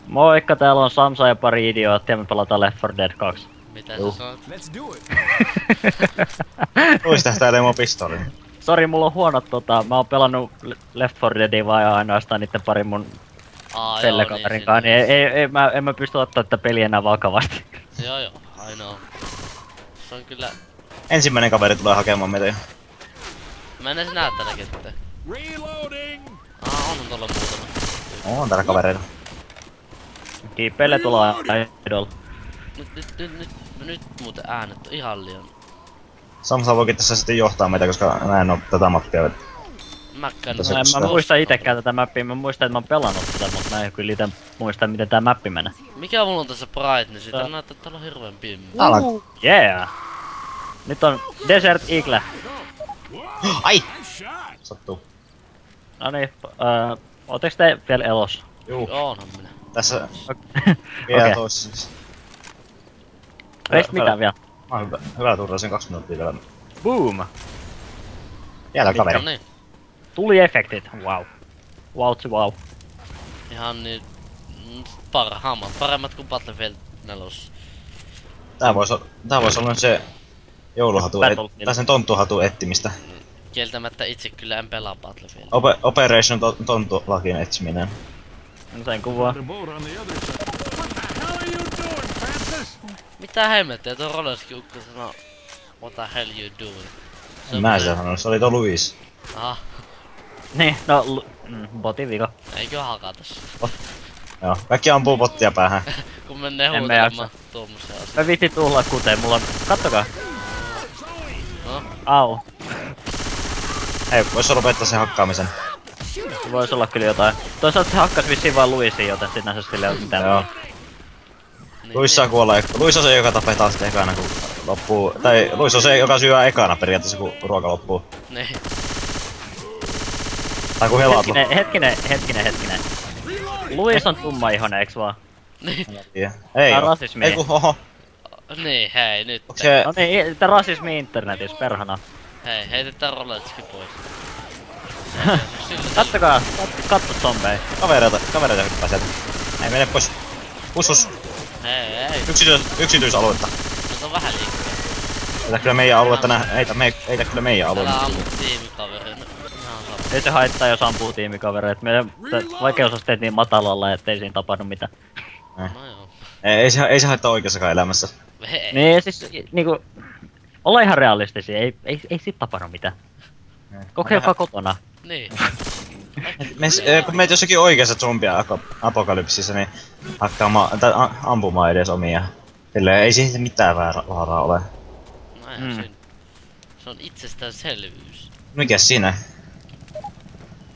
Moikka, täällä on Samsa ja pari idioottia, me pelataan Left 4 Dead 2. Mitä sä sanot? Let's do it. Luis tähtää mun pistolin. Sori, mulla on huonot mä oon pelannut Left 4 Deadia vaan ainoastaan niitten parin mun pellekaverin kanssa, niin en mä pysty ottaa tätä peliä enää vakavasti. Joo, ainoa. Se on kyllä... Ensimmäinen kaveri tulee hakemaan meitä jo. Mä en edes näe tätä ketään. Reloading. On tuolla muutama. On täällä kavereita. Kiipeille tulla idol. Nyt muuten äänet on ihan liian. Samsa voikin tässä sitten johtaa meitä, koska mä en oo tätä mappia. Mäkkään. Tässä- Mä muista itekään tätä mappia, mä muistan, että mä oon pelannut tätä, mutta mä en kyllä ite muista, miten tää mappi menee. Mikä mulla on tässä brightness? Tää näyttää, että täällä on hirveen pimmi. Täällä on... Yeah! Nyt on Desert Eagle. Ai! Sattuu. Noniin, ootteks te vielä elossa? Juu. Oonhan minä. Tässä vielä Okei. toisessa. Ei mitään vielä. Mä oon hyvä turvasin 2 minuuttia vielä. Boom! Vielä kaveri. No niin. Tuli efektit, wow. Wow. Ihan niin... Paremmat kuin Battlefield 4. Tää vois olla se jouluhatu, Battlefield. tai sen tonttuhatu etsimistä. Kieltämättä itse kyllä en pelaa Battlefield. Operation Tonttulakien etsiminen. No sen kuvaa. The boat on the other side. What the hell are you doing, Francis? Mitä hemmettiä, tuo Rollerski ukko sanoo... What the hell you doing? En mä sitä sanonut, se oli tuo Luis. Aha, Niin, no, botin vika. eikö hakata se? Joo, kaikki ampuu bottia päähän. Kun menee Emme huutelemaan jaksa. tuommoisia asioita. Mä viitin tulla kuteen, mulla on... Kattokaa! No, Au. Hei, vois lopettaa sen hakkaamisen. Vois olla kyllä jotain. Toisaalta se hakkas vissiin vaan Luisiin, joten sinänsä sille ei oo mitään. Joo. niin, Luis saa kuolla, Luis on se, joka tapetaan sitten ekana kun loppuu. Tai Luis on se, joka syö ekana periaatteessa kun ruoka loppuu. Niin. Tai kun helaat loppuu. Hetkinen. Luis on tummaihonen, eiks vaan? Niin. Ei, Tää on oo. rasismia. Ei kun, oho. Niin, hei nyt. Onks se... No niin, tää rasismi internetissä, perhana. Hei, heitetään Rollerski pois. Kattokaa, katso zombei. Kavereita hyppää sieltä. Ei mene pois. Pussus. Hei. Yksityisaluetta. Se on vähän liikkeen. Eitä kyllä meidän aluetta eitä kyllä meidän Älä aluetta. ammu tiimikaverin. Ihan sama. Ei se haittaa, jos ampuu tiimikavereet. Meidän vaikeusasteet niin matalalla, ettei siinä tapahdu mitään. No joo. Ei se haittaa oikeassakaan elämässä. Hei. Niin, siis niinku... Olla ihan realistisia, ei sit tapahdu mitään. Kokeilkaa kotona. Niin. Kun meet jossakin oikeassa zombia apokalypsissa, niin ampumaan edes omia. Silleen ei siihen mitään vaaraa ole. Näinhän siinä. Se on itsestäänselvyys. Mikäs siinä?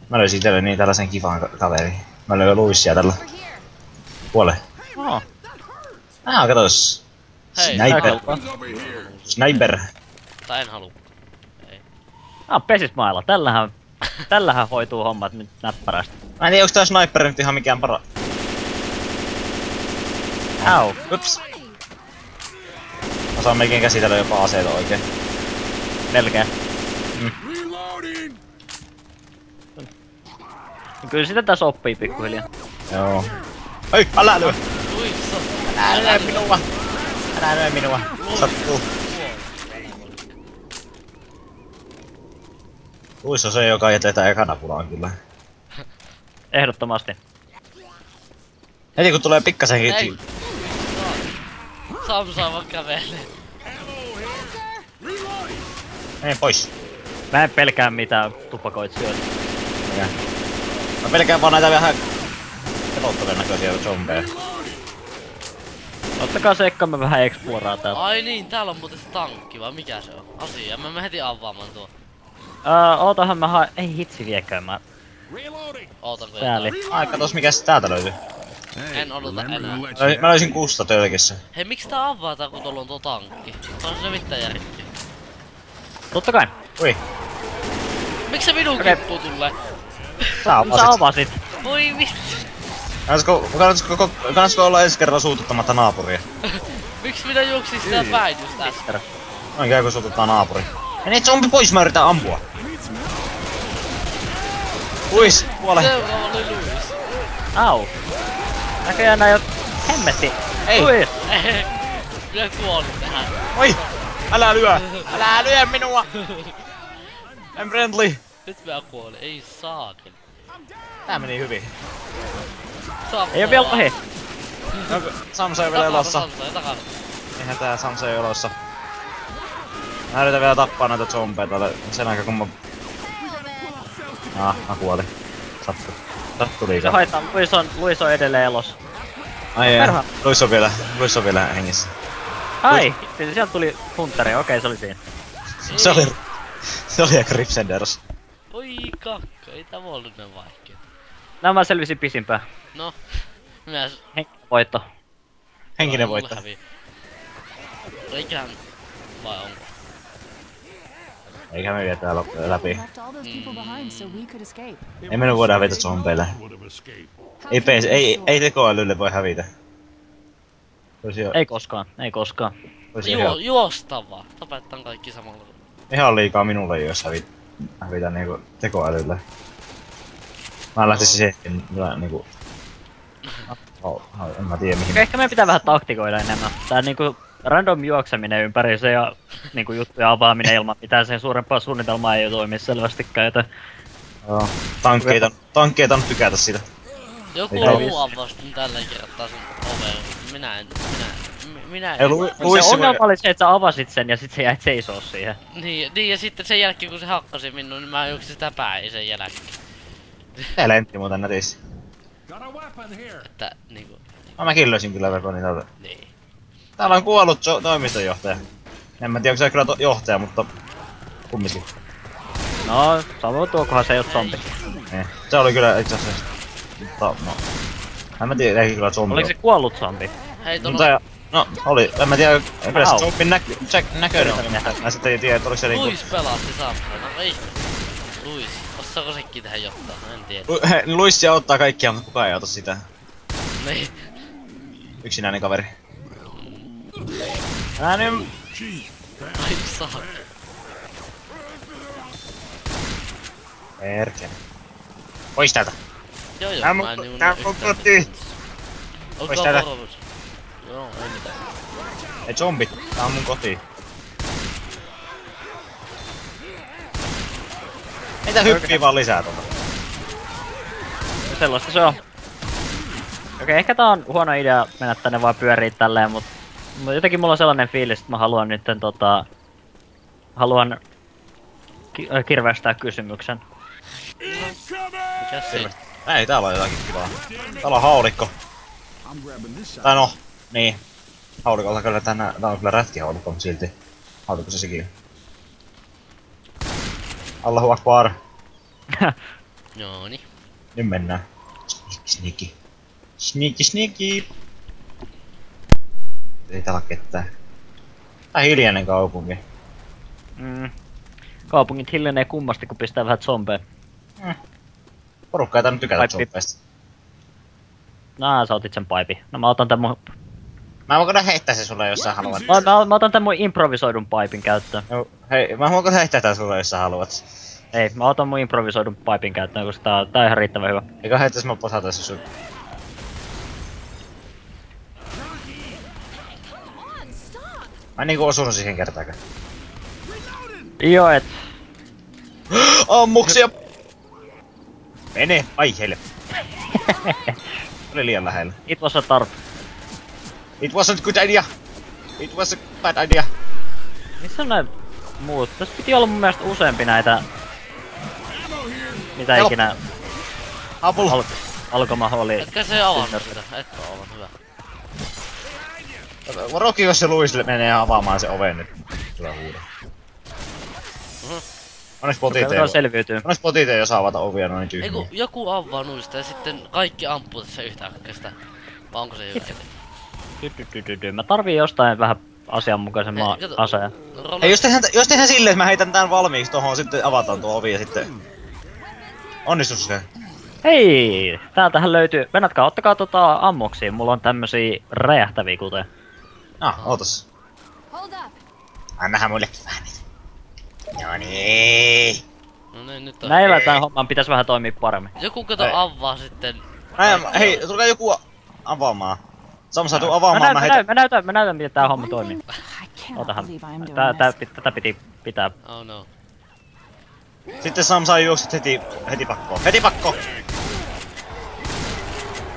Mä löysin itselleni tällaisen kivan kaverin. Mä löin Luissia tällä. Puole. Oh, Hei. Katos. Sniper. Sniper. Tai en halua. Ei. pesismailla. Tällähän hoituu hommat nyt näppärästi. Mä en tiedä onks tää sniper nyt ihan mikään Au. Ups. Mä saan melkein käsitellä jopa aseita oikein. Melkein. Reloading. Kyllä sitä tässä oppii pikkuhiljaa. Joo. Hei, älä lyö! Luiksa. Älä lyö minua! Älä lyö minua! Sattuu. Luis on se, joka jätetään ekana pulaan kyllä. Ehdottomasti. Heti kun tulee pikkasenkin... Ei. Samsa vaan kävelee. Mene pois. Mä en pelkää mitään tupakoitsijoita. Mä pelkään vaan näitä vähän... pelottavien näköisiä zombeja. Ottakaa sekkaamme vähän exploraa täältä. Ai niin, täällä on muuten se tankki, vai mikä se on? Asia, mä heti avaamaan tuo. Ootahan mä ei hitsi viekään mä. Reloading. Ootanko Sääli. jotain? Ai katos mikäs täältä löytyy. En odota enää. Mä löysin kusta tölkissä. Hei, miksi tää avataan kun tuolla on tuo tankki? On se mitään järkeä. Totta kai. Ui. Miksi se minun Okei. kippu tulee? Sä Sä avasit. Voi vittu. Kannatsiko olla ensi kerralla suututtamatta naapuria? Miksi minä juoksin sitä päin just äsken? Noin käy kun suututtaa naapuri. Mene zombi pois, mä yritän ampua. Luis, kuole. Seuraava oli Luis. Au. Näköjään nää jo hemmetti. Ei. Ui. Minä kuolin tähän. Oi! Älä lyö! Älä lyö minua! I'm friendly! Nyt minä kuolin. Ei saakeli. Tää meni hyvin. Ei oo vielä ohi. Onko Samsa ei vielä elossa? Takana. Eihän tää Samsa ei elossa. Mä yritän vielä tappaa näitä zombeja täällä sen aikaa kun mä kuolin. Sattu Se liikaa. haittaa, Luis on edelleen elossa. Ai jaa, Perha. Luis on vielä hengissä. Ai, sieltä tuli Hunteri, okei se oli siinä. Se oli aika Ripsenders. Oi kakka, ei tää ollut näin vaikea. Nämä selvisin pisimpään. No, minä... Voitto. Henkinen voitto. Eiköhän... Vai onko? Eikä me vie tää läpi. Left all those people behind so we could escape. Ei me nyt voida hävitä zombeille. Ei tekoälylle voi hävitä. Ei koskaan, ei koskaan. Juosta vaan. Tapettaan kaikki samalla. Ihan liikaa minulle jos hävitä niinku tekoälylle. Mä lähtisin siihen niinku... En mä tiedä mihin. Ehkä meidän pitää vähän taktikoida enemmän. Tää niinku random juokseminen ympäri se ja niinku juttuja avaaminen ilman mitään sen suurempaa suunnitelmaa ei toimi selvästikään, joten... Joo. Tankkeita on tykätä siitä. Joku Eikä muu avasi tällä kertaa sen oven. Minä en. Ei, Se ongelma oli se, että sä avasit sen ja sit sä jäit seisoo siihen. Niin ja sitten sen jälkeen kun se hakkasi minun, niin mä juoksin sitä päin sen jälkeen. Tää lentti muuten nätissä. Got a weapon here. Että niinku... Mäkin löysin kyllä Weaponin täältä. Niin. Täällä on kuollut toimistonjohtaja. En mä tiedä onko se kyllä johtaja, mutta... Kumminkin. No, sama tuokohan se ei oo zombi. Niin. Se oli kyllä itse asiassa... Mutta no... En mä tiedä, ei kyllä zombi. Oliko se kuollut zombi? Hei tuolla... Mutta no, oli. En mä tiedä, kyllä se Au. zombin näköinen on. Mä sitten ei tiedä, että oliko se niinku... Luis pelasti Samsana, no ei. Luis, osaako sekin tähän jotain? En tiedä. Luis auttaa kaikkia, mutta kukaan ei auta sitä. Niin. Yksinäinen kaveri. Älä nyt... Ai saa. Perkele. Pois täältä. Joo, Tää mä en niinku tää näe mun yhtään koti. mitään. Pois Olkaa täältä. varovais. Joo, ei mitään. Ei zombit, tää on mun koti. Mitä hyppii vaan lisää tuota? Sellaista se on. Okei, ehkä tää on huono idea mennä tänne vaan pyörii tälleen, mut jotenkin mulla on sellainen fiilis, että mä haluan nytten haluan kirveestää kysymyksen. Mikäs siinä? Ei, täällä on jotakin kivaa. Täällä on haulikko. I'm grabbing this side. Tai no, niin. Haulikolta kyllä tää on kyllä rätkihaulikko, mutta silti. Haulikko se sekin. Allahu Akbar. Jooni. Nyt mennään. Sneaky. Sneaky. Ei täällä oo ketään. Tää hiljainen kaupunki. Kaupungit hiljenee kummasti, kun pistää vähän zombeja. Porukka ei tainnut tykätä Paipi. zombeista. Sä otit sen paipi. No mä otan tän mun... Mä voin heittää se sulle, jos sä haluat. Mä otan tän mun improvisoidun paipin käyttöön. No, hei, mä voin heittää tää sulle, jos sä haluat. Ei, mä otan mun improvisoidun paipin käyttöön, koska tää on ihan riittävän hyvä. Eikö heittäis mä posata se sun... Mä en niinku osunut siihen kertaakaan. Joo, et... Ammuksia! Mene! Ai heille! Oli liian lähellä. It was a tarp. It wasn't good idea! It was a bad idea! Missä on näin muut? Tässä piti olla mun mielestä useampi näitä... Mitä Help. ikinä Apul! alkomaho oli. Etkä se avannut sitä. Etkö avannut, hyvä. Roki, jos se Luis menee avaamaan se oven nyt. Tulee huuda. Onneksi potit ei... selviytyy. Onneksi potit ei osaa avata ovia noin tyhmiä. Eiku joku avaa nuista ja sitten kaikki ampuu tässä yhtäkkiä. Vai onko se hyvä? Mä tarviin jostain vähän asianmukaisemman Ei, kato. aseen. Hei, jos tehdään silleen, että mä heitän tän valmiiksi tohon, sitten avataan tuo ovi ja sitten... Onnistus se. Hei! Täältähän löytyy... Venätkää, ottakaa ammuksia. Mulla on tämmösiä räjähtäviä kuten. Ootas. Hold up. Annahan mullekin vähän niitä. No niin. No niin, nyt on. Näillä tän homman pitäis vähän toimia paremmin. Joku kato Ei. avaa sitten. Hei, tulkaa joku avaamaan. Samsa, tuu avaamaan, Mä näytän miten tää homma toimii. I cannot Otahan. believe I'm doing this. Tätä piti pitää. Oh no. Sitten Samsa juokset heti pakkoon. Heti pakko!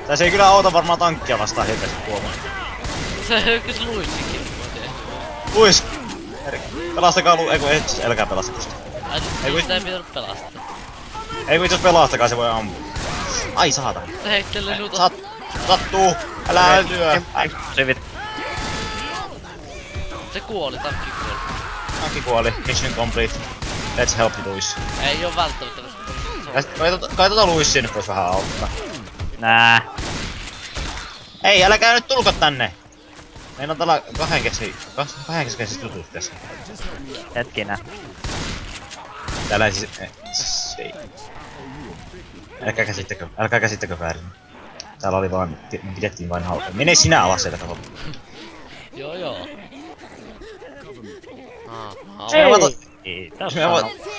Tässä ei kyllä auta varmaan tankkia vastaan hirveästi tuomaan. Se hyökkäs Luissikin. Luis! Pelastakaa älkää pelastako sitä. Ei sitä ei pitänyt pelastaa. Ei kun jos pelastakaa se voi ampua. Ai saata. Se heittelee nuuta. Sattuu! Älä lyö! Sivit. Se kuoli, tankki kuoli. Tankki kuoli. Mission complete. Let's help you, Luis. Ei oo välttämättä. Kai Luissia nyt vois vähän auttaa. Nää. Ei, älkää nyt tulko tänne! Meillä on tällä kahdenkeskeisessä jutusteessa. Hetkinen. Täällä ei ei. Älkää käsittäkö väärin. Täällä oli vaan, pidettiin vain hauskaa. Mene sinä alas sieltä kato. Joo.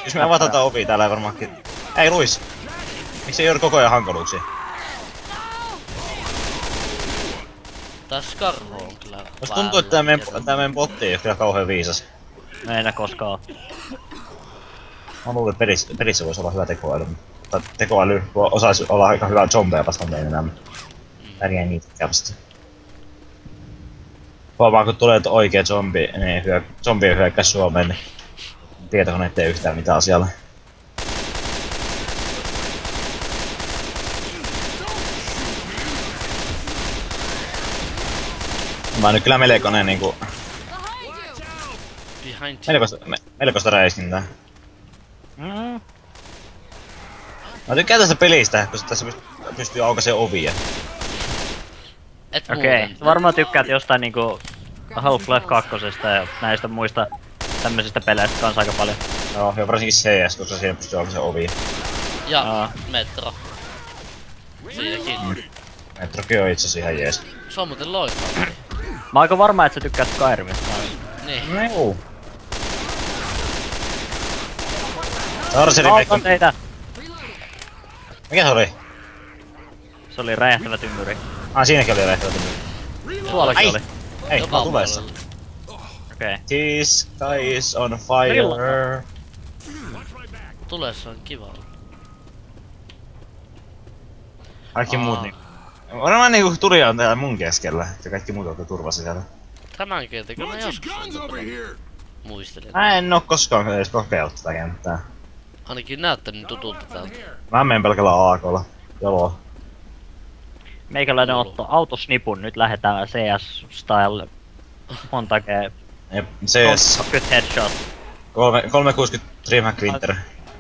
Jos me avataan tää ovi, täällä ei varmaankin... Ei Luis! Miksi ei joudu koko ajan hankaluuksia? Tää Skarho on kyllä Musta tuntuu, että tää meidän botti ei oo kyllä kauhean viisas. No ei nää koskaan oo. Mä luulen, että pelissä voisi olla hyvä tekoäly. Tai tekoäly osaisi olla aika hyvä zombeja vastaan meidän mutta pärjää niitä kävästi. Huomaa kun tulee oikee zombien hyökkäys Suomeen, niin tietokone ei tee yhtään mitään asialle. Mä oon nyt kyllä melkoinen niinku... Melkoista räiskintää. Mä tykkään tästä pelistä, koska tässä pystyy aukaisemaan ovia. Okei, varmaan tykkäät jostain niinku Half-Life 2 ja näistä muista tämmöisistä peleistä kans aika paljon. Joo, ja varsinkin CS, koska siihen pystyy aukaisemaan ovia. Ja Metro. Siinäkin. Metrokin on itseasiassa ihan jees. Se on muuten loistava. Mä oon aika varma, että sä tykkäät Skyrimista. Niin. Neu. Autan teitä! Mikä se oli? Se oli räjähtävä tynnyri. Siinäkin oli räjähtävä tynnyri. Tuollakin oli. Ei, mä oon tulessa. Okei. This sky is on fire. Tulessa on kiva. Kaikki muut niinku... Varmaan niinku Turja on täällä mun keskellä, ja kaikki muut on turvassa siellä. Tämän kertakö mä joskus muistelin. Mä en oo koskaan edes kokeillut tätä kenttää. Ainakin näyttää niin tutulta täältä. Mä menen pelkällä AK:lla. Joo. Meikäläinen ottaa autosnipun, nyt lähdetään CS-style montage. Jep, CS... Good headshot. 360 Dreamhack Winter.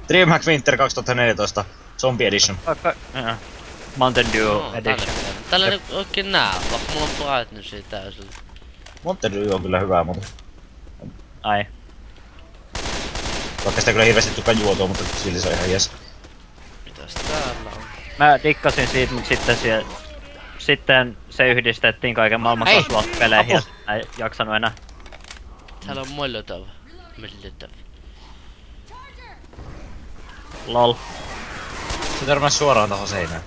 Dreamhack Winter 2014. Zombie Edition. Mountain Dew Edition. Tällä ei oikein nää, vaikka mulla on brightnessia täysillä. Mountain Dew on kyllä hyvää, mutta... Ai. Vaikka sitä kyllä hirveesti tukkaan juotua, mutta silti se on ihan jees. Mitäs täällä on? Mä dikkasin siitä, mut sitten se yhdistettiin kaiken maailman kasvupeleihin ja mä en jaksanut enää. Täällä on Molotov. Lol. Se törmäs suoraan tohon seinään.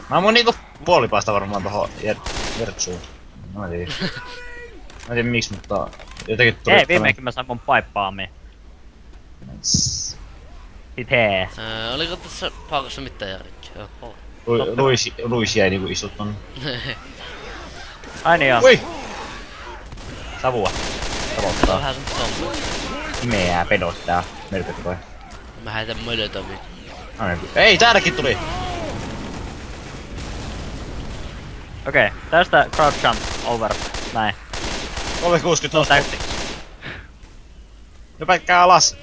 Mä mun niinku puolipaista varmaan tohon Jertsuun. Mä en tiedä miksi, mutta jotenkin tuli... Hei, viimeinkin mä sain mun paippaamiin. Hei. Oliko tässä paikassa mitään järkeä? Oho. Luis jäi niinku istut tonne. Ai niin joo. Ui! Savua. Tää on Savottaa. vähän semmoista zombia. Pimeää pedottaa. Merkitty toi. Mä heitän Molotovin. Ei, täälläkin tuli! Okei, tästä crouch jump over. Näin. 360 No nosto. tactics. Hypätkää alas!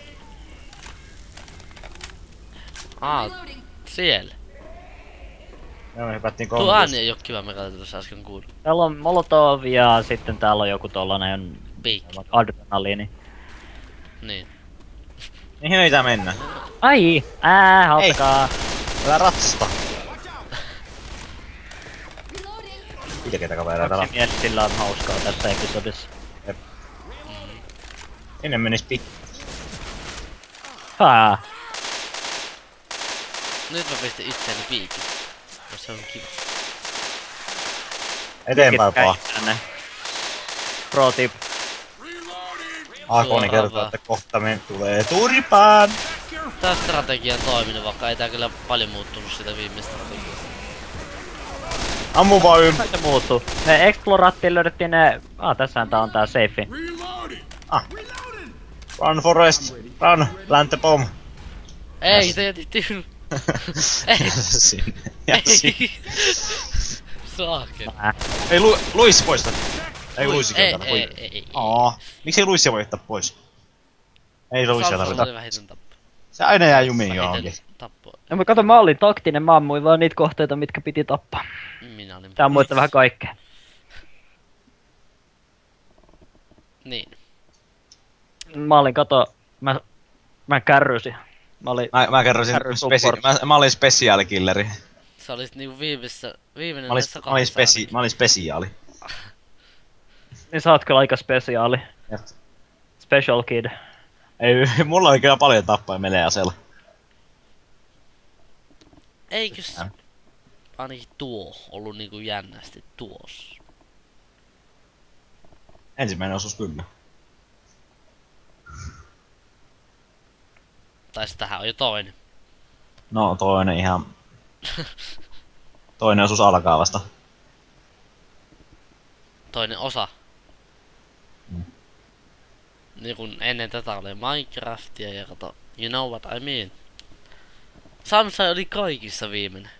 Siellä. Joo, me hypättiin Tuo 360. ääni ei oo kiva, me katsotaan tuossa äsken kuullut. Täällä on Molotov ja sitten täällä on joku tollanen Piikki. adrenaliini. Niin. Mihin ei tää mennä? Ai! Hauttakaa! Älä ratsasta! Mitä ketä kavereita täällä? Kaksi mies, sillä on hauskaa tässä episodissa. Sinne menis Nyt mä pistin itseäni piikin. Se on kiva. Eteenpäin vaan. Tänne. Pro tip. Akoni kertoo, että kohta me tulee turpaan. Tää strategia on toiminut, vaikka ei tää kyllä paljon muuttunut sitä viimeistä strategiasta. Ammu vaan Kai se muuttuu. Me explorattiin löydettiin ne... tässähän tää on tää safe. Run Forest! Run! Plant the bomb! Ei, te jätitte... Ei! Sinne. Ja Ei! Saakeli. Ei Luis poista! Ei Luisi Ei, kyllä. ei. Miksi ei Luisia voi jättää pois? Ei Luisia Salsa tarvita. oli vähiten tappo. Se aina jää jumiin johonkin. Vähiten tappo. No mä kato, mä olin taktinen, mä ammuin vaan niitä kohteita, mitkä piti tappaa. Minä olin... Tää muista vähän kaikkea. Niin. Mä olin, kato, mä kärrysin. Mä olin... Mä kerrosin, Kärry support. mä olin special-killeri. Sä olit niinku viimeinen Mä olin spesiaali. Niin sä oot kyllä aika spesiaali. Jep. Special kid. Ei, mulla oli kyllä paljon tappoja melee aseella. Eikös ainakin tuo ollut niinku jännästi tuossa? Ensimmäinen osuus kyllä. Tai sitähän on jo toinen. No toinen ihan... Toinen osuus alkaa vasta. Toinen osa. Niin kun ennen tätä oli Minecraftia ja kato, you know what I mean. Samsai oli kaikissa viimeinen.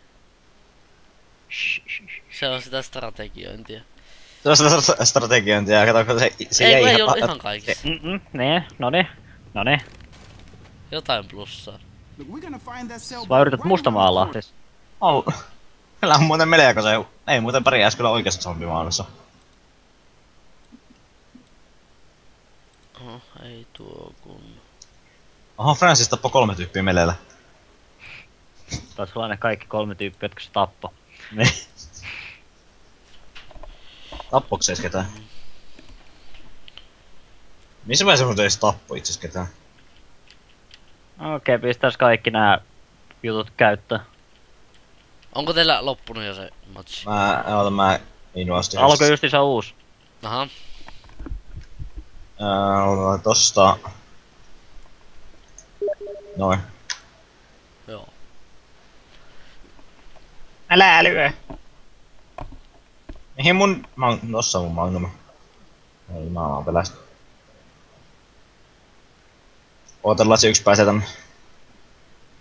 Se on sitä strategiointia. Se on sitä strategiointia ja kato, se Ei, jäi kun ei ollut ihan kaikissa. Nee, noni. Jotain plussaa. Sä vaan yrität mustamaalaa siis. Oh. Kyllä on muuten melko se. Ei muuten pärjäis kyllä oikeassa zombimaailmassa. Oho, ei tuo kun... Oho, Francis tappoi 3 tyyppiä meleellä. Taisi olla ne kaikki 3 tyyppiä, jotka se tappoi. Niin. Tappoiko se edes ketään? Missä vaiheessa muuten edes tappoi itses ketään? Okei, pistäis kaikki nää jutut käyttöön. Onko teillä loppunut jo se matchi? Mä investoin. Alkoi justiinsa uusi. Aha. Tosta... Noin. Joo. Älä lyö! Mihin mun... Tossa on mun magnum. Ei mä oon pelästy. Ootellaan se yksi pääsee tänne.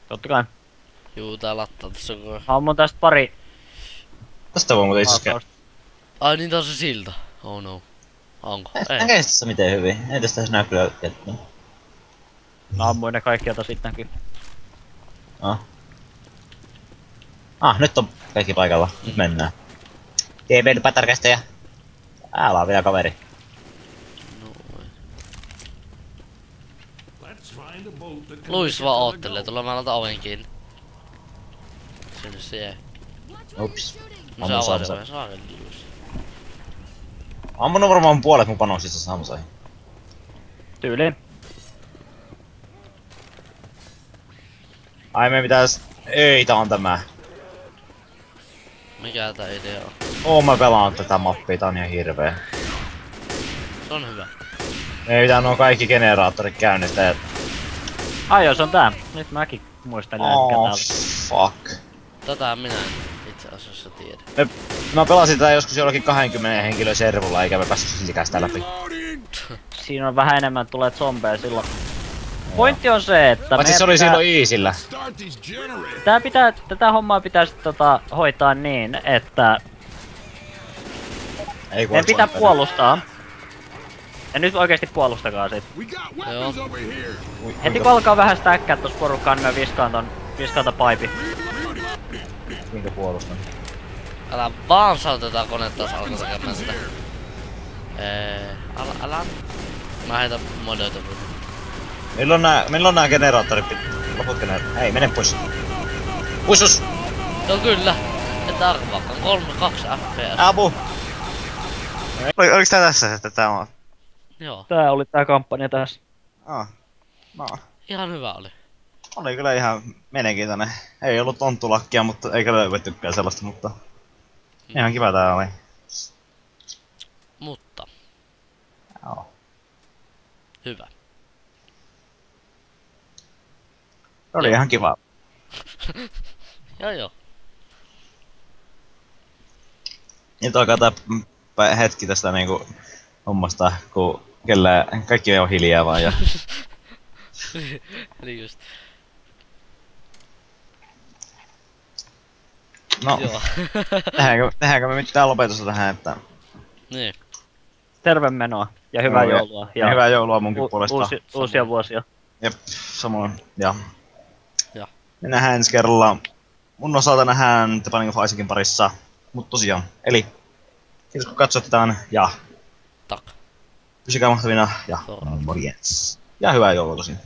Totta kai. Juu, tää lattaa tässä on... Ammun tästä pari... Tästä voi muuten itse asiassa Ai niin, tää on se silta. Oh no. Onko? Ei. näkee tässä miten hyvin. Ei tästä näy kyllä ketään. Mä ammuin ne kaikki, joita sit näkyy. Nyt on kaikki paikalla. Nyt mennään. TV pätärkästä. Täällä on vielä kaveri. Noin. Let's find a boat that can Luis make vaan it to the oottelee, goal. tulla mä laitan oven kiinni. Sinne se jäi. Ups. No se Ammu avaa se Samsa. oven, saakeli Luis. Ammunut varmaan puolet mun panoksista Samsai. Tyyliin. Ai me pitäis... Ei, tää on tämä. Mikä tää idea on? Mä pelaan tätä mappia, tää on ihan hirveä. Se on hyvä. Me pitää nuo kaikki generaattorit käynnistää ja... Ai joo, se on tää. Nyt mäkin muistan mikä tää oli. Fuck. Tätä minä en itse asiassa tiedä. Mä pelasin tätä joskus jollakin 20 henkilön servulla, eikä me päässyt siltikään sitä läpi. Siinä on vähän enemmän tulee zombeja silloin. Pointti on se, että Paitsi se oli silloin easillä. Start these generators. tätä hommaa pitäisi hoitaa niin, että Ei meidän pitää puolustaa. Ja nyt oikeesti puolustakaa sit. We got weapons over here. Heti kun alkaa vähän stäkkää tossa porukkaan, niin mä viskaan ton paipi. Kuinka puolustan? Älä vaan saa tätä konetta, jos alkaa tekemään sitä. Älä. Mä heitän modoita. Milloin nää generaattorit loput generaattorit? Ei, mene pois. Puisus! Joo kyllä. Et arvaakaan. 3-2 FPS. Apu! Oliks tää tässä, että tää on? Joo. Tää oli tää kampanja tässä. No. Ihan hyvä oli. Oli kyllä ihan mielenkiintoinen. Ei ollut tonttulakkia, mutta eikä löydettykään sellaista, mutta... Ihan kiva tää oli. Joo. Hyvä. Oli ihan kiva. Joo. Nyt alkaa tää hetki tästä niinku hommasta, kun kaikki on hiljaa vaan ja... Eli just. No, Joo. tehdäänkö me mitään lopetusta tähän, että... Niin. Terve menoa ja hyvää Joo, ja- joulua. Ja hyvää joulua munkin puolesta. Uusia vuosia. Jep, samoin. Ja. Ja. Me nähdään ensi kerralla. Mun osalta nähdään The Binding of Isaacin parissa. Mut tosiaan, eli... Kiitos kun katsoitte tämän ja Tak. pysykää mahtavina ja Joo. morjens. Ja hyvää joulua tosin.